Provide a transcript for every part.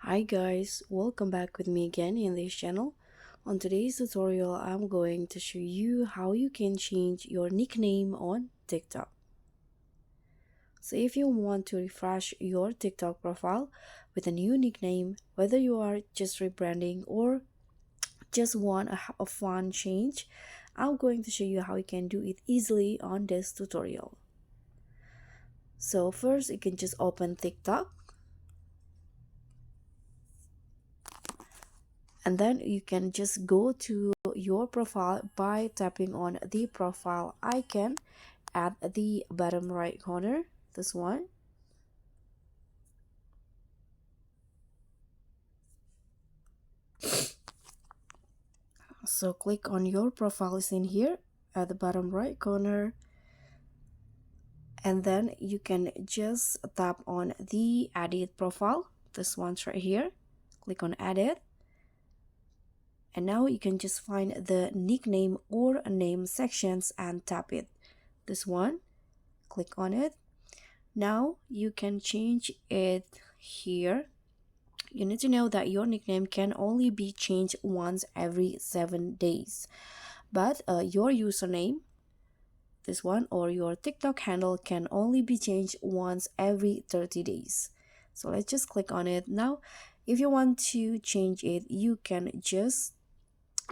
Hi guys, welcome back with me again in this channel. On today's tutorial, I'm going to show you how you can change your nickname on TikTok. So if you want to refresh your TikTok profile with a new nickname, whether you are just rebranding or just want a fun change, I'm going to show you how you can do it easily on this tutorial. So first, you can just open TikTok. And then you can just go to your profile by tapping on the profile icon at the bottom right corner, this one. So click on your profile is in here at the bottom right corner, and then you can just tap on the edit profile, this one's right here. Click on edit, and now you can just find the nickname or name sections and tap it, this one. Click on it. Now you can change it here. You need to know that your nickname can only be changed once every 7 days, but your username, this one, or your TikTok handle can only be changed once every 30 days. So let's just click on it. Now if you want to change it, you can just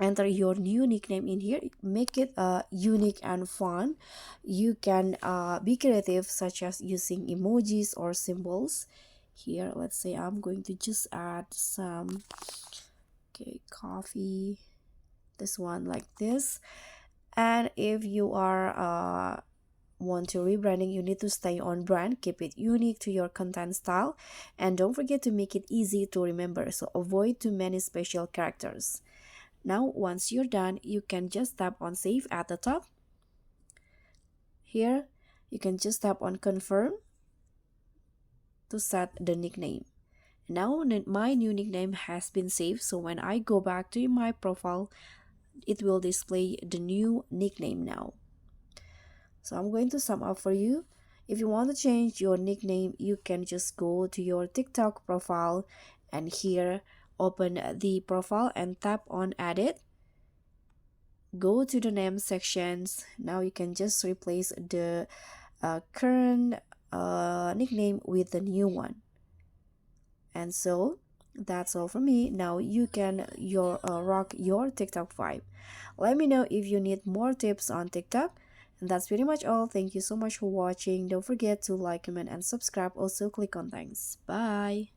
enter your new nickname in here. Make it unique and fun. You can be creative, such as using emojis or symbols. Here, let's say I'm going to just add some coffee, this one, like this. And if you are want to rebranding, you need to stay on brand, keep it unique to your content style, and don't forget to make it easy to remember, so avoid too many special characters. Now once you're done, you can just tap on save at the top. Here you can just tap on confirm to set the nickname. Now my new nickname has been saved, so when I go back to my profile, it will display the new nickname now. So I'm going to sum up for you. If you want to change your nickname, you can just go to your TikTok profile, and here open the profile and tap on edit. Go to the name sections. Now you can just replace the current nickname with the new one. And so that's all for me. Now you can rock your TikTok vibe. Let me know if you need more tips on TikTok. And that's pretty much all. Thank you so much for watching. Don't forget to like, comment, and subscribe. Also click on thanks. Bye.